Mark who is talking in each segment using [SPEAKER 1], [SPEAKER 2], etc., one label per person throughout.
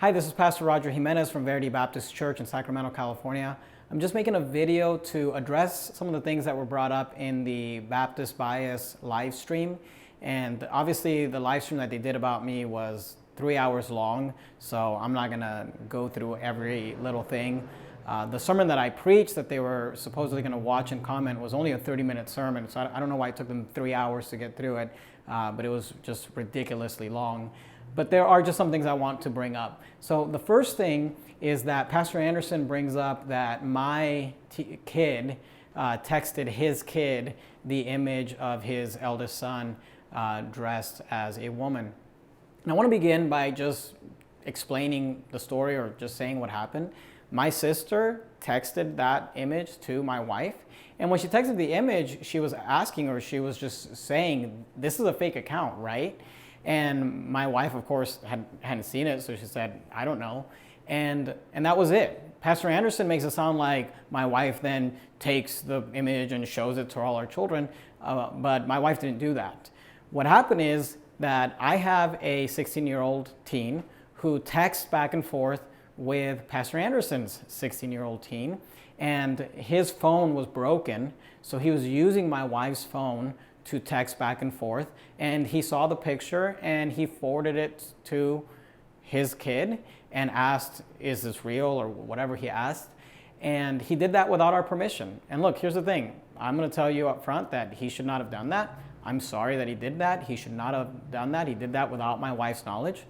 [SPEAKER 1] Hi, this is Pastor Roger Jimenez from Verity Baptist Church in Sacramento, California. I'm just making a video to address some of the things that were brought up in the Baptist Bias live stream. And obviously the live stream that they did about me was 3 hours long, so I'm not gonna go through every little thing. The sermon that I preached that they were supposedly gonna watch and comment was only a 30-minute sermon, so I don't know why it took them 3 hours to get through it, but it was just ridiculously long. But there are just some things I want to bring up. So the first thing is that Pastor Anderson brings up that my kid texted his kid the image of his eldest son dressed as a woman. And I want to begin by just explaining the story or just saying what happened. My sister texted that image to my wife. And when she texted the image, she was asking, or she was just saying, this is a fake account, right? And my wife, of course, hadn't seen it, so she said, I don't know. And that was it. Pastor Anderson makes it sound like my wife then takes the image and shows it to all our children, but my wife didn't do that. What happened is that I have a 16-year-old teen who texts back and forth with Pastor Anderson's 16-year-old teen, and his phone was broken, so he was using my wife's phone to text back and forth, and he saw the picture and he forwarded it to his kid and asked, is this real, or whatever he asked. And he did that without our permission. And look, here's the thing. I'm gonna tell you up front that he should not have done that. I'm sorry that he did that. He should not have done that. He did that without my wife's knowledge.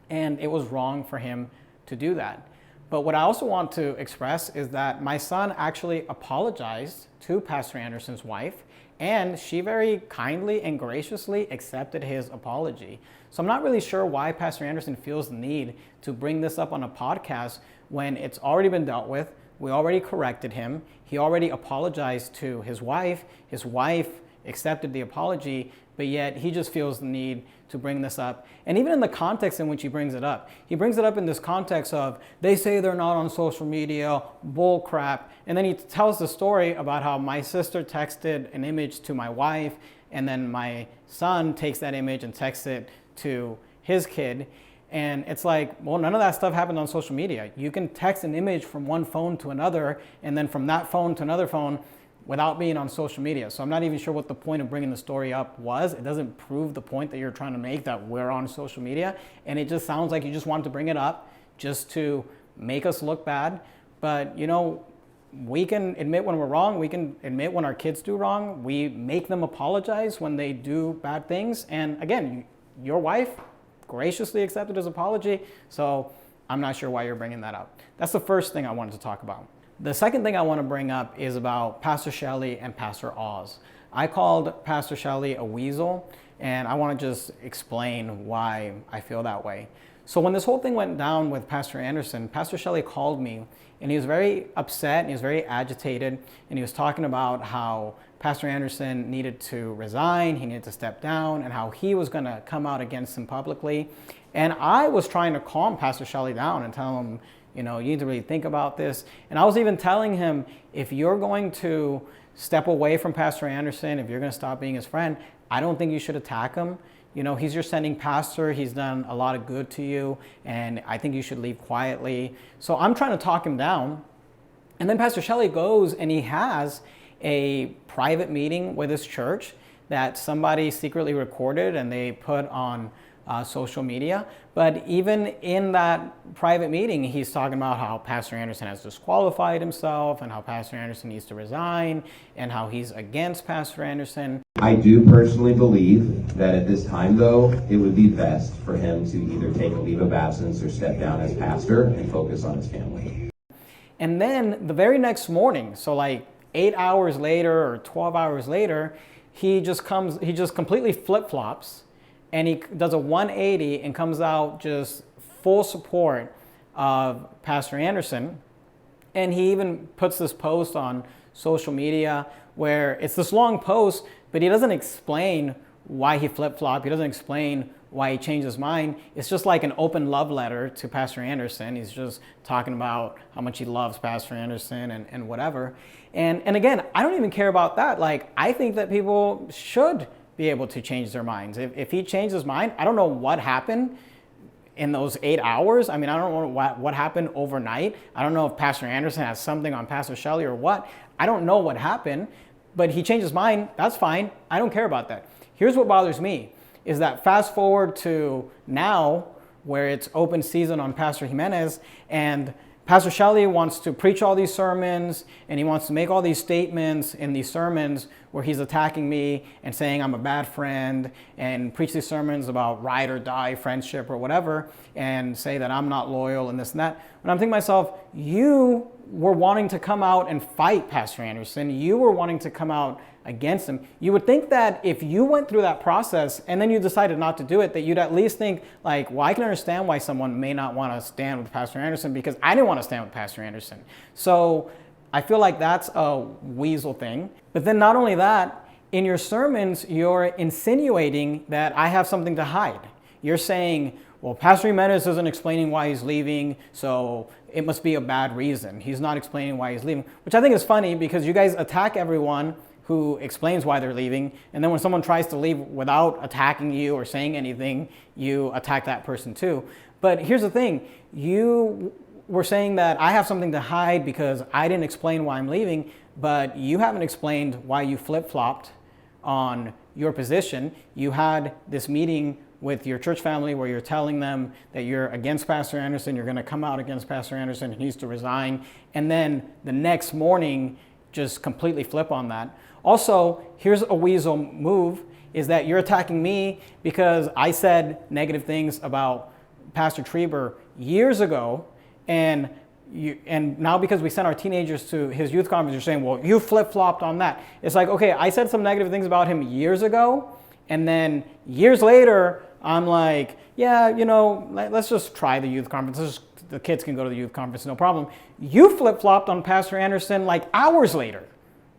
[SPEAKER 1] And it was wrong for him to do that. But what I also want to express is that my son actually apologized to Pastor Anderson's wife, and she very kindly and graciously accepted his apology. So I'm not really sure why Pastor Anderson feels the need to bring this up on a podcast when it's already been dealt with. We already corrected him. He already apologized to his wife. His wife accepted the apology, but yet he just feels the need to bring this up. And even in the context in which he brings it up in this context of, they say they're not on social media, bull crap. And then he tells the story about how my sister texted an image to my wife, and then my son takes that image and texts it to his kid. And it's like, well, none of that stuff happened on social media. You can text an image from one phone to another, and then from that phone to another phone, without being on social media. So I'm not even sure what the point of bringing the story up was. It doesn't prove the point that you're trying to make, that we're on social media. And it just sounds like you just wanted to bring it up just to make us look bad. But you know, we can admit when we're wrong. We can admit when our kids do wrong. We make them apologize when they do bad things. And again, your wife graciously accepted his apology. So I'm not sure why you're bringing that up. That's the first thing I wanted to talk about. The second thing I want to bring up is about Pastor Shelley and Pastor Oz. I called Pastor Shelley a weasel, and I want to just explain why I feel that way. So when this whole thing went down with Pastor Anderson, Pastor Shelley called me, and he was very upset, and he was very agitated, and he was talking about how Pastor Anderson needed to resign, he needed to step down, and how he was going to come out against him publicly. And I was trying to calm Pastor Shelley down and tell him, you know, you need to really think about this. And I was even telling him, if you're going to step away from Pastor Anderson, if you're going to stop being his friend, I don't think you should attack him. You know, he's your sending pastor. He's done a lot of good to you, and I think you should leave quietly. So I'm trying to talk him down. And then Pastor Shelley goes and he has a private meeting with his church that somebody secretly recorded and they put on social media. But even in that private meeting, he's talking about how Pastor Anderson has disqualified himself and how Pastor Anderson needs to resign and how he's against Pastor Anderson.
[SPEAKER 2] I do personally believe that at this time, though, it would be best for him to either take a leave of absence or step down as pastor and focus on his family.
[SPEAKER 1] And then the very next morning, so like 8 hours later or 12 hours later, he just completely flip-flops, and he does a 180 and comes out just full support of Pastor Anderson. And he even puts this post on social media where it's this long post, but he doesn't explain why he flip-flopped. He doesn't explain why he changed his mind. It's just like an open love letter to Pastor Anderson. He's just talking about how much he loves Pastor Anderson and whatever. And again, I don't even care about that. Like, I think that people should be able to change their minds. If he changed his mind, I don't know what happened in those 8 hours. I mean, I don't know what happened overnight. I don't know if Pastor Anderson has something on Pastor Shelley or what. I don't know what happened, but he changed his mind. That's fine. I don't care about that. Here's what bothers me is that fast forward to now where it's open season on Pastor Jimenez, and Pastor Shelley wants to preach all these sermons, and he wants to make all these statements in these sermons where he's attacking me and saying I'm a bad friend, and preach these sermons about ride or die friendship or whatever, and say that I'm not loyal and this and that. But I'm thinking to myself, you were wanting to come out and fight Pastor Anderson. You were wanting to come out against him. You would think that if you went through that process and then you decided not to do it, that you'd at least think like, well, I can understand why someone may not want to stand with Pastor Anderson, because I didn't want to stand with Pastor Anderson. So I feel like that's a weasel thing. But then not only that, in your sermons, you're insinuating that I have something to hide. You're saying, well, Pastor Jimenez isn't explaining why he's leaving, so it must be a bad reason. He's not explaining why he's leaving, which I think is funny because you guys attack everyone who explains why they're leaving, and then when someone tries to leave without attacking you or saying anything, you attack that person too. But here's the thing, you were saying that I have something to hide because I didn't explain why I'm leaving, but you haven't explained why you flip-flopped on your position. You had this meeting with your church family where you're telling them that you're against Pastor Anderson, you're going to come out against Pastor Anderson, he needs to resign, and then the next morning just completely flip on that. Also, here's a weasel move, is that you're attacking me because I said negative things about Pastor Trieber years ago, and now because we sent our teenagers to his youth conference, you're saying, well, you flip-flopped on that. It's like, okay, I said some negative things about him years ago, and then years later, I'm like, yeah, you know, let's just try the youth conference. The kids can go to the youth conference, no problem. You flip-flopped on Pastor Anderson like hours later.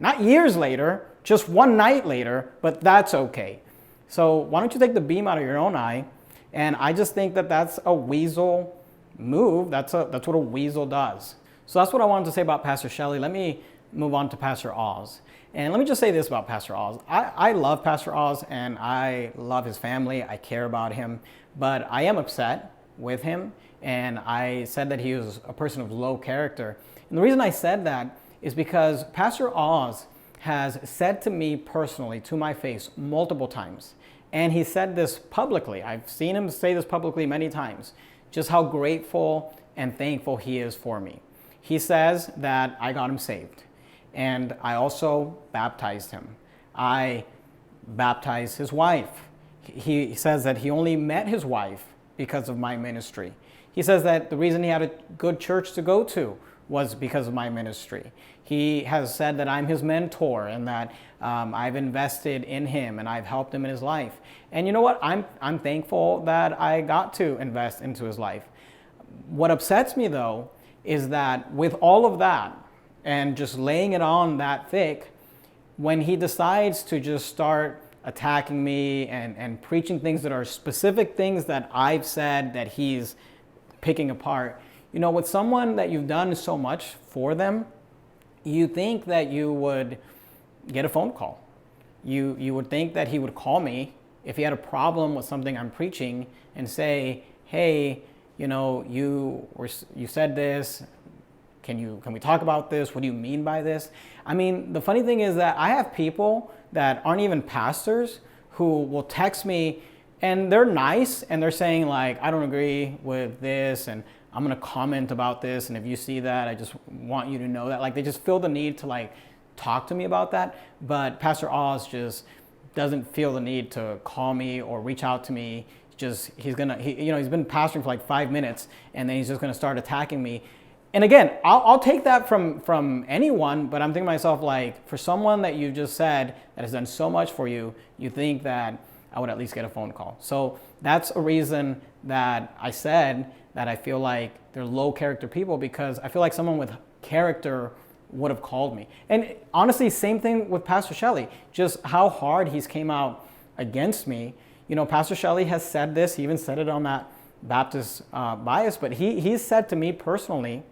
[SPEAKER 1] Not years later, just one night later, but that's okay. So why don't you take the beam out of your own eye? And I just think that that's a weasel move. That's what a weasel does. So that's what I wanted to say about Pastor Shelley. Let me move on to Pastor Oz. And let me just say this about Pastor Oz. I love Pastor Oz, and I love his family. I care about him, but I am upset with him. And I said that he was a person of low character. And the reason I said that is because Pastor Oz has said to me personally, to my face, multiple times, and he said this publicly. I've seen him say this publicly many times, just how grateful and thankful he is for me. He says that I got him saved, and I also baptized him. I baptized his wife. He says that he only met his wife because of my ministry. He says that the reason he had a good church to go to was because of my ministry. He has said that I'm his mentor and that I've invested in him and I've helped him in his life. And you know what? I'm thankful that I got to invest into his life. What upsets me though is that with all of that and just laying it on that thick, when he decides to just start attacking me and preaching things that are specific things that I've said that he's picking apart, you know, with someone that you've done so much for them, you think that you would get a phone call. You would think that he would call me if he had a problem with something I'm preaching and say, hey, you know, you said this. Can we talk about this? What do you mean by this? I mean, the funny thing is that I have people that aren't even pastors who will text me, and they're nice and they're saying like, I don't agree with this, and I'm going to comment about this, and if you see that, I just want you to know that. Like, they just feel the need to like talk to me about that. But Pastor Oz just doesn't feel the need to call me or reach out to me. He's been pastoring for like 5 minutes, and then he's just going to start attacking me. And again, I'll take that from anyone, but I'm thinking to myself, like, for someone that you just said that has done so much for you, you think that I would at least get a phone call. So that's a reason that I said that I feel like they're low character people, because I feel like someone with character would have called me. And honestly, same thing with Pastor Shelley, just how hard he's came out against me. You know, Pastor Shelley has said this, he even said it on that Baptist bias, but he's said to me personally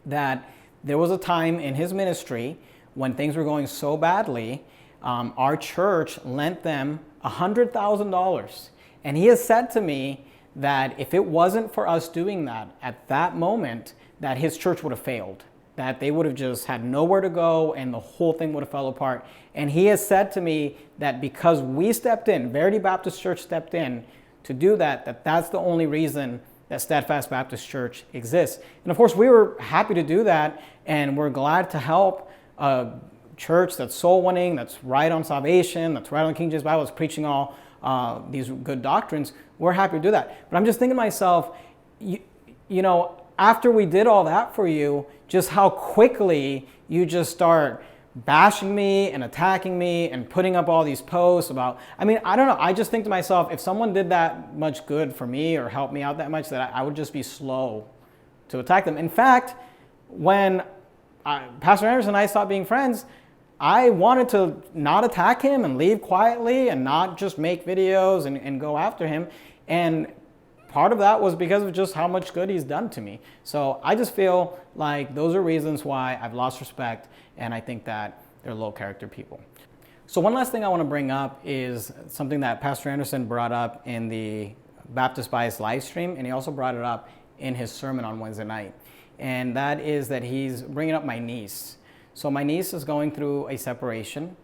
[SPEAKER 1] that there was a time in his ministry when things were going so badly, our church lent them $100,000. And he has said to me that if it wasn't for us doing that at that moment, that his church would have failed, that they would have just had nowhere to go and the whole thing would have fell apart. And he has said to me that because we stepped in, Verity Baptist Church stepped in to do that, that's the only reason that Steadfast Baptist Church exists. And of course, we were happy to do that, and we're glad to help a church that's soul winning, that's right on salvation, that's right on King James Bible, that's preaching all these good doctrines. We're happy to do that. But I'm just thinking to myself, you know, after we did all that for you, just how quickly you just start bashing me and attacking me and putting up all these posts about, I mean, I don't know. I just think to myself, if someone did that much good for me or helped me out that much, that I would just be slow to attack them. In fact, when Pastor Anderson and I stopped being friends, I wanted to not attack him and leave quietly and not just make videos and go after him. And part of that was because of just how much good he's done to me. So I just feel like those are reasons why I've lost respect, and I think that they're low character people. So one last thing I want to bring up is something that Pastor Anderson brought up in the Baptist Bias live stream, and he also brought it up in his sermon on Wednesday night. And that is that he's bringing up my niece. So my niece is going through a separation,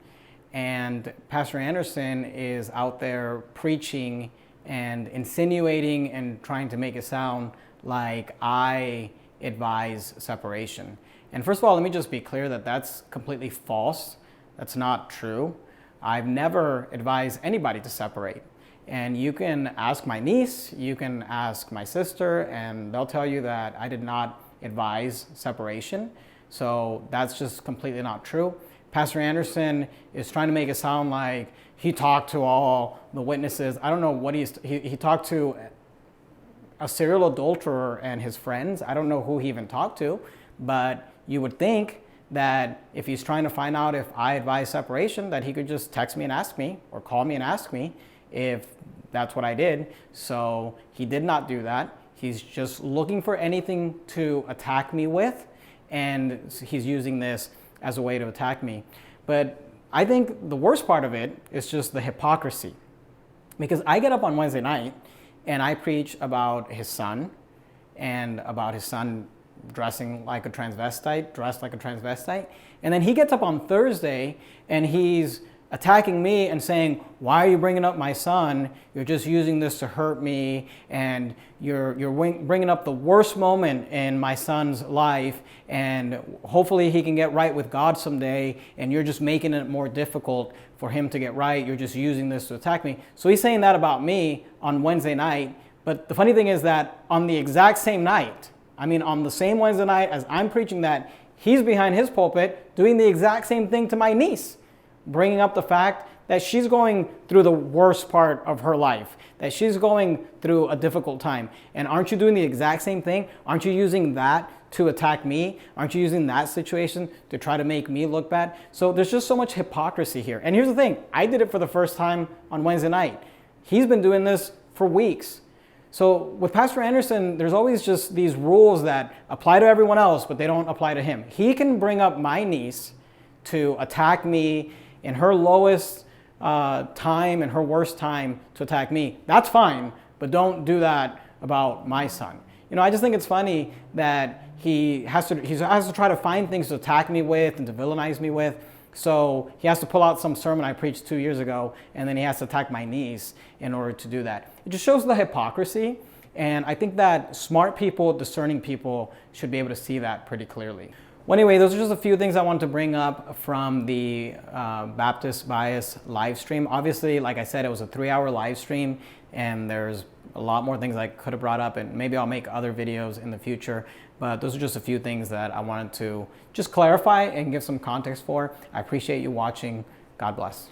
[SPEAKER 1] and Pastor Anderson is out there preaching and insinuating and trying to make it sound like I advise separation. And first of all, let me just be clear that that's completely false. That's not true. I've never advised anybody to separate. And you can ask my niece, you can ask my sister, and they'll tell you that I did not advise separation. So that's just completely not true. Pastor Anderson is trying to make it sound like he talked to all the witnesses. I don't know what he talked to a serial adulterer and his friends. I don't know who he even talked to, but you would think that if he's trying to find out if I advise separation, that he could just text me and ask me, or call me and ask me if that's what I did. So he did not do that. He's just looking for anything to attack me with, and he's using this as a way to attack me. But I think the worst part of it is just the hypocrisy. Because I get up on Wednesday night and I preach about his son, and about his son dressing like a transvestite, dressed like a transvestite. And then he gets up on Thursday and he's attacking me and saying, why are you bringing up my son? You're just using this to hurt me, and you're bringing up the worst moment in my son's life, and hopefully he can get right with God someday, and you're just making it more difficult for him to get right. You're just using this to attack me. So he's saying that about me on Wednesday night. But the funny thing is that on the exact same night, on the same Wednesday night as I'm preaching that, he's behind his pulpit doing the exact same thing to my niece, bringing up the fact that she's going through the worst part of her life, that she's going through a difficult time. And aren't you doing the exact same thing? Aren't you using that to attack me? Aren't you using that situation to try to make me look bad? So there's just so much hypocrisy here. And here's the thing, I did it for the first time on Wednesday night. He's been doing this for weeks. So with Pastor Anderson, there's always just these rules that apply to everyone else, but they don't apply to him. He can bring up my niece to attack me in her lowest time and her worst time to attack me. That's fine, but don't do that about my son. I just think it's funny that he has to try to find things to attack me with and to villainize me with. So he has to pull out some sermon I preached 2 years ago, and then he has to attack my niece in order to do that. It just shows the hypocrisy, and I think that smart people, discerning people should be able to see that pretty clearly. Well, anyway, those are just a few things I wanted to bring up from the Baptist Bias live stream. Obviously, like I said, it was a 3-hour live stream, and there's a lot more things I could have brought up, and maybe I'll make other videos in the future. But those are just a few things that I wanted to just clarify and give some context for. I appreciate you watching. God bless.